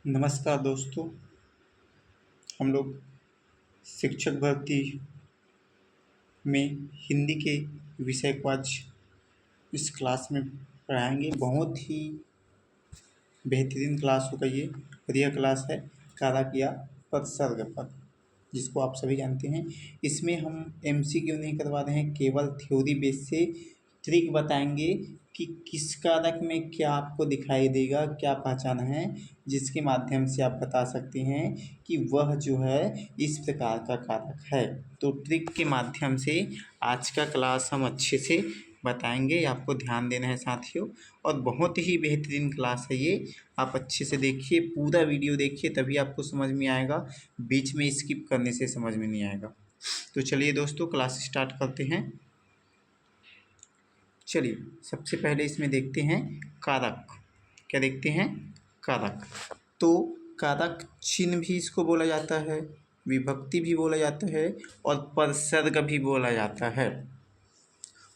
नमस्कार दोस्तों। हम लोग शिक्षक भर्ती में हिंदी के विषय को आज इस क्लास में पढ़ाएंगे। बहुत ही बेहतरीन क्लास होगा ये, और यह क्लास है कारक या पदसर्ग पद, जिसको आप सभी जानते हैं। इसमें हम एमसीक्यू नहीं करवा रहे हैं, केवल थ्योरी बेस से ट्रिक बताएंगे कि किस कारक में क्या आपको दिखाई देगा, क्या पहचान है, जिसके माध्यम से आप बता सकते हैं कि वह जो है इस प्रकार का कारक है। तो ट्रिक के माध्यम से आज का क्लास हम अच्छे से बताएंगे, आपको ध्यान देना है साथियों। और बहुत ही बेहतरीन क्लास है ये, आप अच्छे से देखिए, पूरा वीडियो देखिए, तभी आपको समझ में आएगा। बीच में स्किप करने से समझ में नहीं आएगा। तो चलिए दोस्तों, क्लास स्टार्ट करते हैं। चलिए सबसे पहले इसमें देखते हैं कारक। क्या देखते हैं? कारक। तो कारक चिन्ह भी इसको बोला जाता है, विभक्ति भी बोला जाता है, और परसर्ग भी बोला जाता है।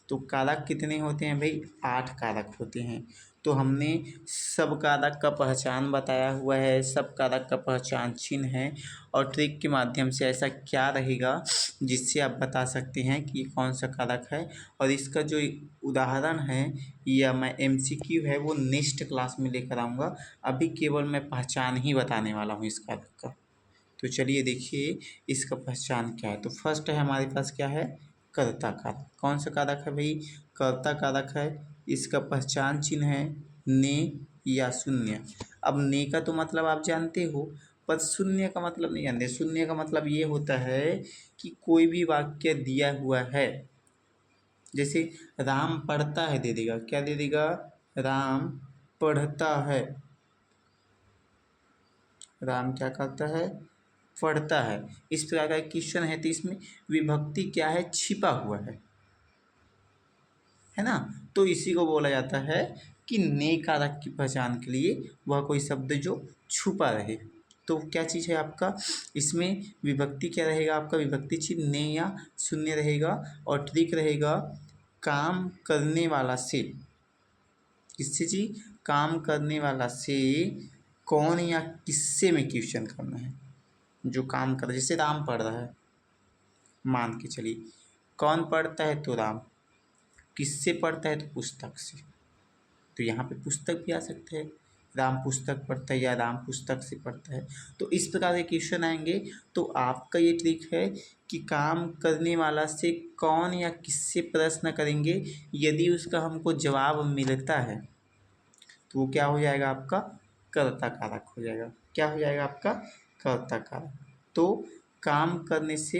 तो कारक कितने होते हैं भाई? 8 कारक होते हैं। तो हमने सब कारक का पहचान बताया हुआ है, सब कारक का पहचान चिन्ह है, और ट्रिक के माध्यम से ऐसा क्या रहेगा जिससे आप बता सकते हैं कि ये कौन सा कारक है। और इसका जो उदाहरण है या मैं एमसीक्यू है वो नेक्स्ट क्लास में लेकर आऊँगा। अभी केवल मैं पहचान ही बताने वाला हूँ इस कारक का। तो चलिए देखिए इसका पहचान क्या है। तो फर्स्ट है हमारे पास क्या है? कर्ता कारक। कौन सा कारक है भाई? कर्ता कारक है। इसका पहचान चिन्ह है ने या शून्य। अब ने का तो मतलब आप जानते हो, पर शून्य का मतलब नहीं जानते। शून्य का मतलब ये होता है कि कोई भी वाक्य दिया हुआ है, जैसे राम पढ़ता है दे देगा। क्या दे देगा? राम पढ़ता है। राम क्या करता है? पढ़ता है। इस प्रकार का क्वेश्चन है, तो इसमें विभक्ति क्या है? छिपा हुआ है ना। तो इसी को बोला जाता है कि ने कारक की पहचान के लिए वह कोई शब्द जो छुपा रहे। तो क्या चीज़ है आपका इसमें? विभक्ति क्या रहेगा आपका? विभक्ति चिन्ह ने या शून्य रहेगा। और ट्रिक रहेगा काम करने वाला से। किससे जी? काम करने वाला से कौन या किससे में क्वेश्चन करना है। जो काम कर, जैसे राम पढ़ रहा है, मान के चलिए। कौन पढ़ता है? तो राम। किससे पढ़ता है? तो पुस्तक से। तो यहाँ पे पुस्तक भी आ सकता है, राम पुस्तक पढ़ता है या राम पुस्तक से पढ़ता है। तो इस प्रकार के क्वेश्चन आएंगे। तो आपका ये ट्रिक है कि काम करने वाला से कौन या किससे प्रश्न करेंगे। यदि उसका हमको जवाब मिलता है तो वो क्या हो जाएगा आपका? कर्ता कारक हो जाएगा। क्या हो जाएगा आपका? कर्ता कारक। तो काम करने से,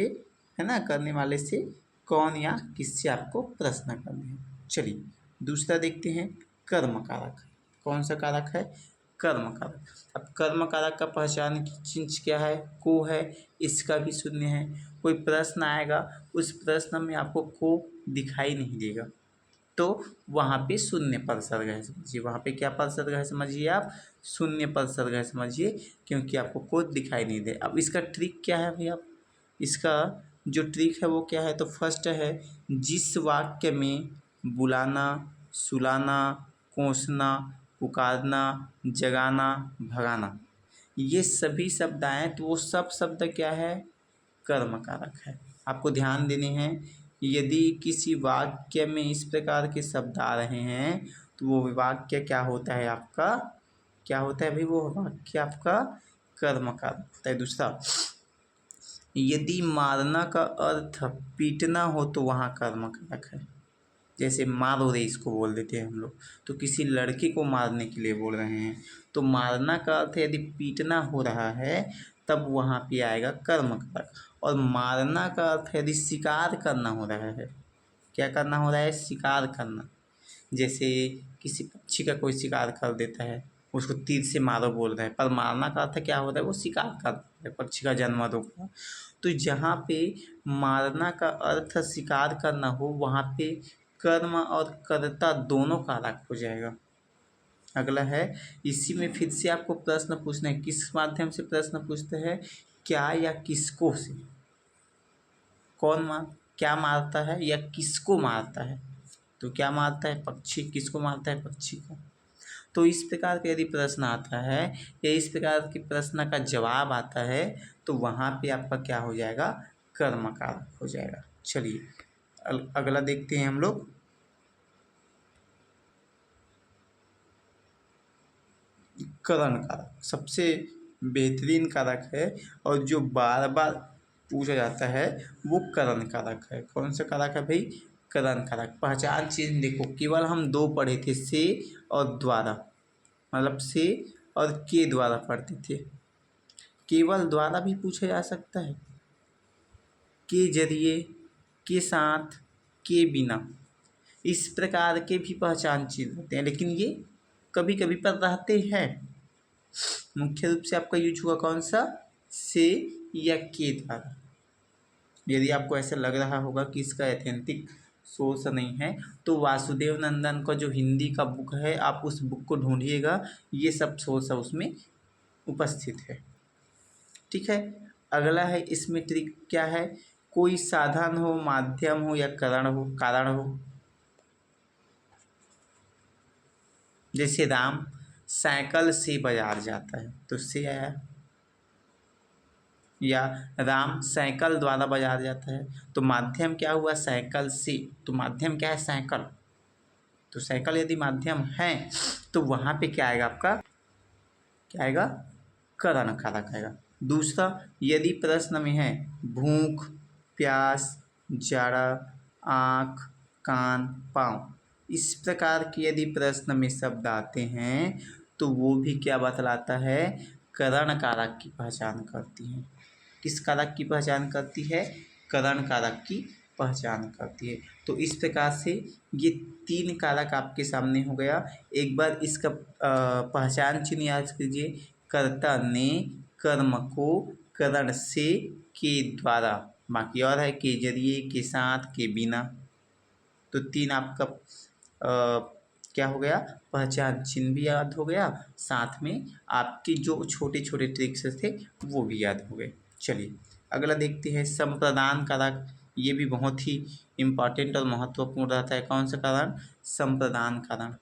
है ना, करने वाले से कौन या किससे आपको प्रश्न करने हैं। चलिए दूसरा देखते हैं कर्म कारक। कौन सा कारक है? कर्म कारक। अब कर्म कारक का पहचान चिन्ह क्या है? को है। इसका भी शून्य है। कोई प्रश्न आएगा, उस प्रश्न में आपको को दिखाई नहीं देगा, तो वहाँ पे शून्य परसर्ग है समझिए। वहाँ पे क्या परसर्ग है समझिए आप? शून्य परसर्ग है समझिए, क्योंकि आपको कोई दिखाई नहीं दे। अब इसका ट्रिक क्या है भैया? इसका जो ट्रिक है वो क्या है? तो फर्स्ट है जिस वाक्य में बुलाना, सुलाना, कोसना, पुकारना, जगाना, भगाना, ये सभी शब्द आए, तो वो सब शब्द क्या है? कर्म कारक है। आपको ध्यान देने हैं। यदि किसी वाक्य में इस प्रकार के शब्द आ रहे हैं तो वो वाक्य क्या होता है आपका? क्या होता है भाई? वो वाक्य आपका कर्म कारक होता है। दूसरा, यदि मारना का अर्थ पीटना हो तो वहाँ कर्म कारक है। जैसे मारो रे, इसको बोल देते हैं हम लोग। तो किसी लड़के को मारने के लिए बोल रहे हैं, तो मारना का अर्थ यदि पीटना हो रहा है तब वहाँ पे आएगा कर्म कारक। और मारना का अर्थ यदि शिकार करना हो रहा है, क्या करना हो रहा है? शिकार करना। जैसे किसी पक्षी का कोई शिकार कर देता है, उसको तीर से मारो बोल रहे हैं, पर मारना का अर्थ क्या होता है? वो शिकार कर रहा है, पक्षी का जन्म रोकना। तो जहाँ पे मारना का अर्थ शिकार करना हो, वहाँ पे कर्म और कर्ता दोनों कारक हो जाएगा। अगला है, इसी में फिर से आपको प्रश्न पूछना है। किस माध्यम से प्रश्न पूछते हैं? क्या या किसको से। कौन क्या मारता है या किसको मारता है? तो क्या मारता है? पक्षी। किसको मारता है? पक्षी को। तो इस प्रकार का यदि प्रश्न आता है या इस प्रकार के प्रश्न का जवाब आता है तो वहाँ पे आपका क्या हो जाएगा, कर्मकारक हो जाएगा। चलिए अगला देखते हैं हम लोग। करण कारक सबसे बेहतरीन कारक है और जो बार बार पूछा जाता है वो करण कारक है। कौन सा कारक है भाई, करण कारक। पहचान चिन्ह देखो, केवल हम दो पढ़े थे, से और द्वारा, मतलब से और के द्वारा पढ़ते थे। केवल द्वारा भी पूछा जा सकता है, के जरिए, के साथ, के बिना, इस प्रकार के भी पहचान चिन्ह होते हैं, लेकिन ये कभी कभी पर रहते हैं। मुख्य रूप से आपका यूज हुआ कौन सा, से या के द्वारा। यदि आपको ऐसा लग रहा होगा कि इसका एथेंटिक सोर्स नहीं है तो वासुदेव नंदन का जो हिंदी का बुक है आप उस बुक को ढूंढिएगा, ये सब सोर्स उसमें उपस्थित है। ठीक है, अगला है इसमें ट्रिक क्या है, कोई साधन हो, माध्यम हो या कारण हो। जैसे राम साइकिल से बाजार जाता है तो से आया, या राम साइकिल द्वारा बाजार जाता है तो माध्यम क्या हुआ, साइकिल से, तो माध्यम क्या है, साइकिल। तो साइकिल यदि माध्यम है तो वहाँ पे क्या आएगा आपका, क्या आएगा, करण कारक आएगा। दूसरा, यदि प्रश्न में है भूख, प्यास, जाड़ा, आँख, कान, पाँव, इस प्रकार के यदि प्रश्न में शब्द आते हैं तो वो भी क्या बतलाता है, करण कारक की पहचान करती हैं। किस कारक की पहचान करती है, करण कारक की पहचान करती है। तो इस प्रकार से ये तीन कारक आपके सामने हो गया। एक बार इसका पहचान चिन्ह याद कीजिए, कर्ता ने कर्म को करण से, के द्वारा, बाकी और है के जरिए, के साथ, के बिना। तो तीन आपका क्या हो गया, पहचान चिन्ह भी याद हो गया, साथ में आपके जो छोटे छोटे ट्रिक्स थे वो भी याद हो गए। चलिए अगला देखते हैं, संप्रदान कारक। ये भी बहुत ही इम्पॉर्टेंट और महत्वपूर्ण रहता है। कौन सा कारण, संप्रदान कारण।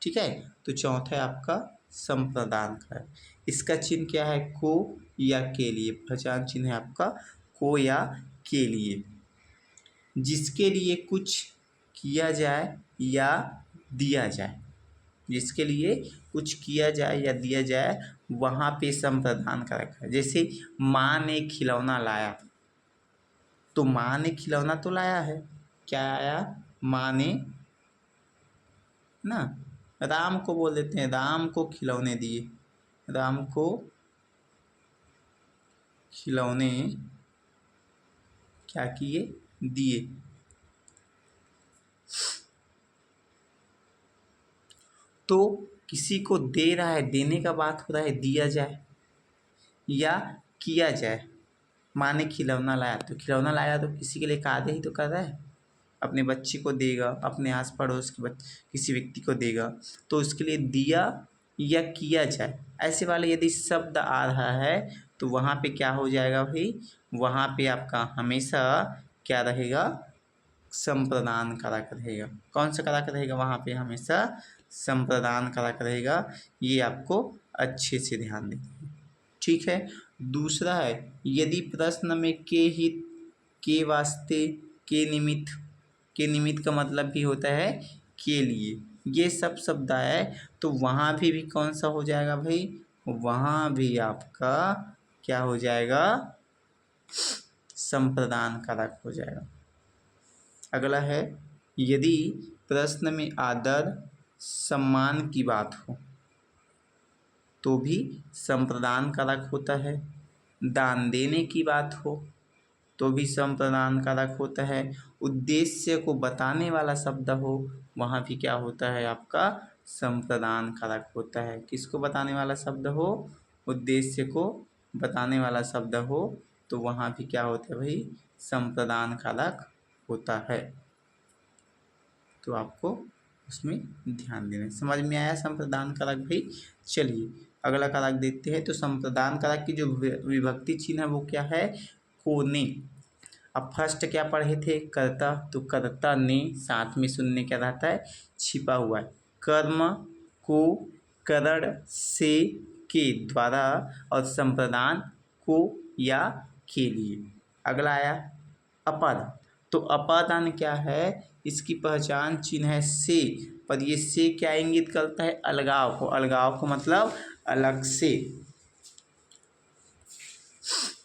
ठीक है, तो चौथा है आपका संप्रदान कारक। इसका चिन्ह क्या है, को या के लिए। पहचान चिन्ह है आपका को या के लिए। जिसके लिए कुछ किया जाए या दिया जाए, जिसके लिए कुछ किया जाए या दिया जाए वहाँ पे संप्रदान कारक है। जैसे माँ ने खिलौना लाया, तो माँ ने खिलौना तो लाया है, क्या आया, माँ ने ना, राम को बोल देते हैं, राम को खिलौने दिए, राम को खिलौने क्या किए, दिए। तो किसी को दे रहा है, देने का बात हो रहा है, दिया जाए या किया जाए। माँ ने खिलौना लाया, तो खिलौना लाया तो किसी के लिए कार्य ही तो कर रहा है, अपने बच्चे को देगा, अपने आस पड़ोस के किसी व्यक्ति को देगा, तो उसके लिए दिया या किया जाए, ऐसे वाले यदि शब्द आ रहा है तो वहाँ पे क्या हो जाएगा भाई, वहाँ पे आपका हमेशा क्या रहेगा, संप्रदान कारक रहेगा। कौन सा कारक रहेगा वहाँ पे, हमेशा संप्रदान कारक रहेगा। ये आपको अच्छे से ध्यान देना है। ठीक है, दूसरा है, यदि प्रश्न में के हित, के वास्ते, के निमित्त, के निमित्त का मतलब भी होता है के लिए, ये सब शब्द आए तो वहाँ भी कौन सा हो जाएगा भाई, वहाँ भी आपका क्या हो जाएगा, संप्रदान कारक हो जाएगा। अगला है, यदि प्रश्न में आदर सम्मान की बात हो तो भी संप्रदान कारक होता है। दान देने की बात हो तो भी संप्रदान कारक होता है। उद्देश्य को बताने वाला शब्द हो वहाँ भी क्या होता है आपका, संप्रदान कारक होता है। किसको बताने वाला शब्द हो, उद्देश्य को बताने वाला शब्द हो तो वहाँ भी क्या होता है भाई, संप्रदान कारक होता है। तो आपको उसमें ध्यान देना है। समझ में आया संप्रदान कारक भाई। चलिए अगला कारक देखते हैं। तो संप्रदान कारक की जो विभक्ति चिन्ह है वो क्या है, कोने। अब फर्स्ट क्या पढ़े थे, कर्ता, तो कर्ता ने, साथ में शून्य क्या रहता है, छिपा हुआ है। कर्म को, करण से, के द्वारा और संप्रदान को या के लिए। अगला आया अपादान। तो अपादान क्या है? इसकी पहचान चिन्ह है से, पर ये से क्या इंगित करता है? अलगाव को। अलगाव को मतलब अलग से।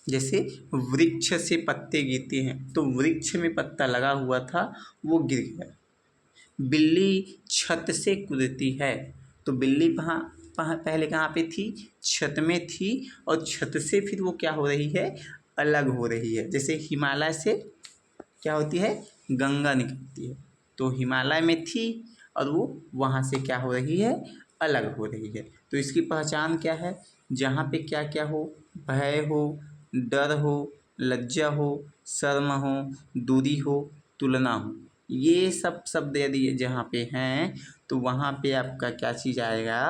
जैसे वृक्ष से पत्ते गिरते हैं, तो वृक्ष में पत्ता लगा हुआ था, वो गिर गया। बिल्ली छत से कूदती है, तो बिल्ली पहले कहाँ पे थी? छत में थी, और छत से फिर वो क्या हो रही है? अलग हो रही है। जैसे हिमालय से क्या होती है? गंगा निकलती है, तो हिमालय में थी और वो वहाँ से क्या हो रही है? अलग हो रही है। तो इसकी पहचान क्या है? जहाँ पे क्या क्या हो? भय हो, डर हो, लज्जा हो, शर्म हो, दूरी हो, तुलना हो, ये सब शब्द यदि जहाँ पे हैं तो वहाँ पे आपका क्या चीज़ आएगा?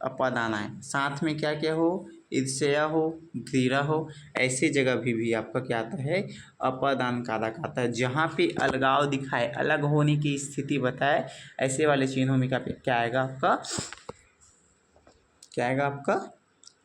अपादान आए। साथ में क्या क्या हो? ईर्ष्या हो, घृणा हो, ऐसे जगह भी आपका क्या आता है? अपादान कारक आता है। जहाँ पे अलगाव दिखाए, अलग होने की स्थिति बताए, ऐसे वाले चिन्हों में क्या आएगा आपका? क्या आएगा आपका?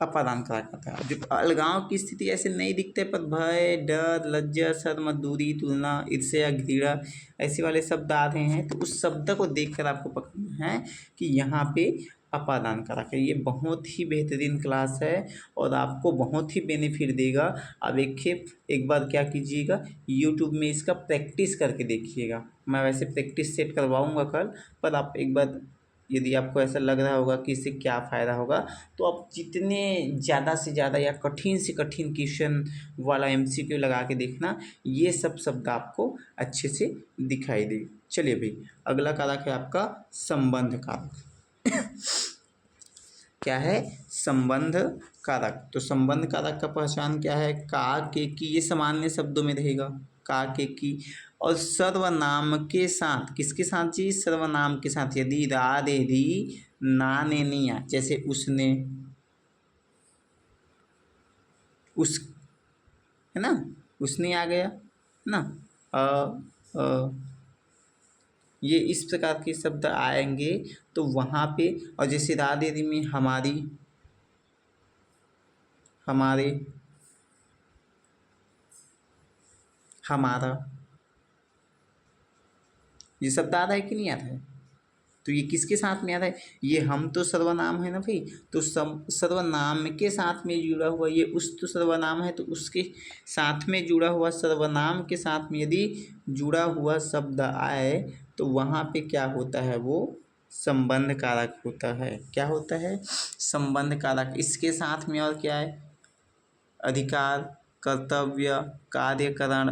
अपादान कारक आता है। जो अलगाव की स्थिति ऐसे नहीं दिखते, पर भय, डर, लज्जा, शर्म, दूरी, तुलना, ईर्ष्या, घृणा, ऐसे वाले शब्द आ रहे हैं, तो उस शब्द को देखकर आपको पकड़ना है कि यहाँ पे अपादान कारक है। ये बहुत ही बेहतरीन क्लास है और आपको बहुत ही बेनिफिट देगा। आप एक बार क्या कीजिएगा, यूट्यूब में इसका प्रैक्टिस करके देखिएगा। मैं वैसे प्रैक्टिस सेट करवाऊँगा कल, पर आप एक बार यदि आपको ऐसा लग रहा होगा कि इससे क्या फ़ायदा होगा, तो आप जितने ज़्यादा से ज़्यादा या कठिन से कठिन क्वेश्चन वाला एमसीक्यू लगा के देखना, ये सब शब्द आपको अच्छे से दिखाई देगा। चलिए भाई, अगला कारक है आपका संबंध कारक। क्या है? संबंध कारक। तो संबंध कारक का पहचान क्या है? का, के, की, ये सामान्य शब्दों में रहेगा। का, के, की, और सर्वनाम के साथ। किसके साथ जी? सर्वनाम के साथ। यदि रा, दे, री, ना, ने, निया, जैसे उसने, उस, है ना, उसने आ गया ना, अ, ये इस प्रकार के शब्द आएंगे तो वहाँ पे। और जैसे रा, दे, री में हमारी, हमारे, हमारा, ये शब्द आ रहा है कि नहीं आ रहा है? तो ये किसके साथ में आ रहा है? ये हम तो सर्वनाम है ना भाई, तो सर्वनाम के साथ में जुड़ा हुआ, ये उस तो सर्वनाम है, तो उसके साथ में जुड़ा हुआ, सर्वनाम के साथ में यदि जुड़ा हुआ शब्द आए तो वहाँ पे क्या होता है? वो संबंध कारक होता है। क्या होता है? संबंध कारक। इसके साथ में और क्या है? अधिकार, कर्तव्य, कार्यकरण,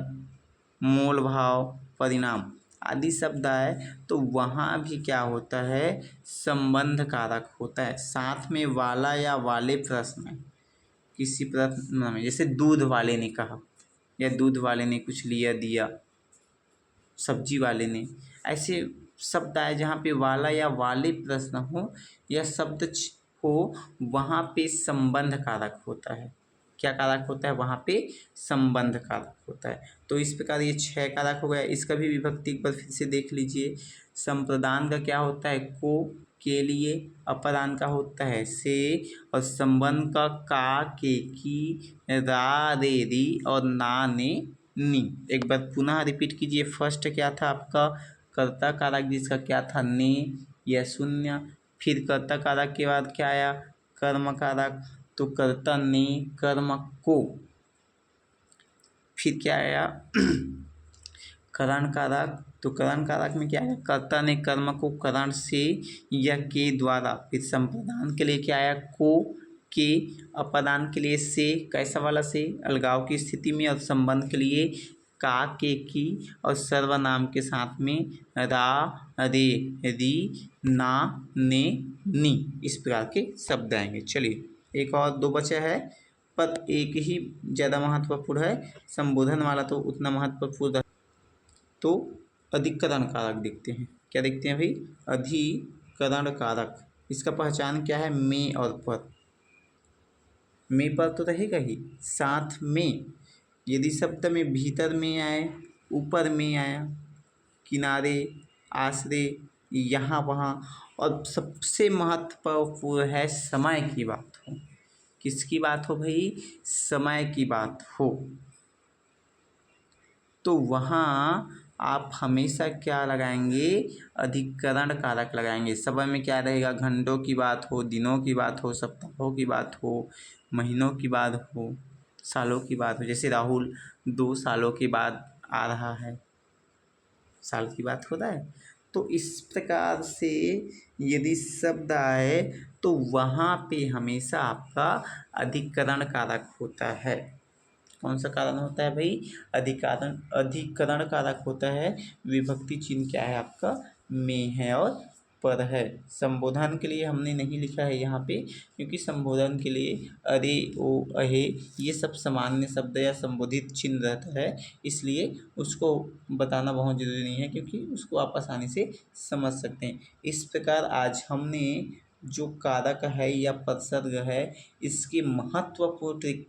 मूल भाव, परिणाम आदि शब्द आए तो वहाँ भी क्या होता है? संबंध कारक होता है। साथ में वाला या वाले प्रश्न, किसी प्रश्न में, जैसे दूध वाले ने कहा, या दूध वाले ने कुछ लिया दिया, सब्जी वाले ने, ऐसे शब्द आए जहाँ पे वाला या वाले प्रश्न हो या शब्द हो, वहाँ पे संबंध कारक होता है। क्या कारक होता है? वहाँ पे संबंध कारक होता है। तो इस प्रकार ये 6 कारक हो गया। इसका भी विभक्ति एक बार फिर से देख लीजिए। संप्रदान का क्या होता है? को, के लिए। अपदान का होता है से, और संबंध का के, की, रा, रे, री, और ना, ने, नी। एक बार पुनः रिपीट कीजिए। फर्स्ट क्या था आपका? कर्ता कारक, जिसका क्या था? ने या शून्य। फिर कर्ता कारक के बाद क्या आया? कर्म कारक, तो कर्ता ने कर्म को। फिर क्या आया? करण कारक, तो करण कारक में क्या है? कर्ता ने कर्म को करण से या के द्वारा। फिर संप्रदान के लिए क्या आया? को, के। अपदान के लिए से, कैसा वाला से? अलगाव की स्थिति में। और संबंध के लिए का, के, की, और सर्वनाम के साथ में रा, रे, री, ना, ने, नी, इस प्रकार के शब्द आएंगे। चलिए, एक और 2 बचा है, पर एक ही ज़्यादा महत्वपूर्ण है। संबोधन वाला तो उतना महत्वपूर्ण। तो अधिकरण कारक देखते हैं। क्या देखते हैं भाई? अधिकरण कारक। इसका पहचान क्या है? में और पर। में पर तो रहेगा ही, साथ में। यदि शब्द में भीतर में आए, ऊपर में आया, किनारे, आश्रय, यहाँ वहाँ। और सबसे महत्वपूर्ण है समय की बात हो। किसकी बात हो भाई? समय की बात हो, तो वहाँ आप हमेशा क्या लगाएंगे? अधिकरण कारक लगाएंगे। समय में क्या रहेगा? घंटों की बात हो, दिनों की बात हो, सप्ताहों की बात हो, महीनों की बात हो, सालों की बात हो। जैसे राहुल 2 सालों के बाद आ रहा है, साल की बात हो रहा है। तो इस प्रकार से यदि शब्द आए तो वहाँ पे हमेशा आपका अधिकरण कारक होता है। कौन सा कारण होता है भाई? अधिकरण कारक होता है। विभक्ति चिन्ह क्या है आपका? में है और पर है। संबोधन के लिए हमने नहीं लिखा है यहाँ पे, क्योंकि संबोधन के लिए अरे, ओ, अहे ये सब सामान्य शब्द या संबोधित चिन्ह रहता है, इसलिए उसको बताना बहुत ज़रूरी नहीं है, क्योंकि उसको आप आसानी से समझ सकते हैं। इस प्रकार आज हमने जो कारक है या उपसर्ग है, इसके महत्वपूर्ण ट्रिक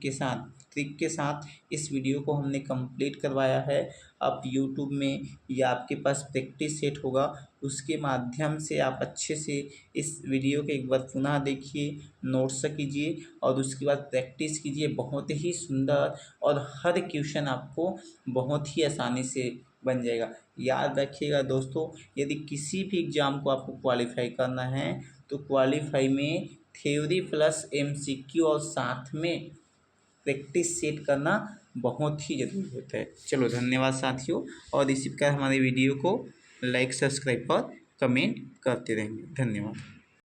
के साथ इस वीडियो को हमने कंप्लीट करवाया है। आप यूट्यूब में या आपके पास प्रैक्टिस सेट होगा, उसके माध्यम से आप अच्छे से इस वीडियो को एक बार पुनः देखिए, नोट्स कीजिए और उसके बाद प्रैक्टिस कीजिए। बहुत ही सुंदर और हर क्वेश्चन आपको बहुत ही आसानी से बन जाएगा। याद रखिएगा दोस्तों, यदि किसी भी एग्ज़ाम को आपको क्वालिफाई करना है तो क्वालिफाई में थ्योरी प्लस एमसीक्यू और साथ में प्रैक्टिस सेट करना बहुत ही ज़रूरी होता है। चलो धन्यवाद साथियों, और इसी प्रकार हमारे वीडियो को लाइक, सब्सक्राइब और कमेंट करते रहेंगे। धन्यवाद।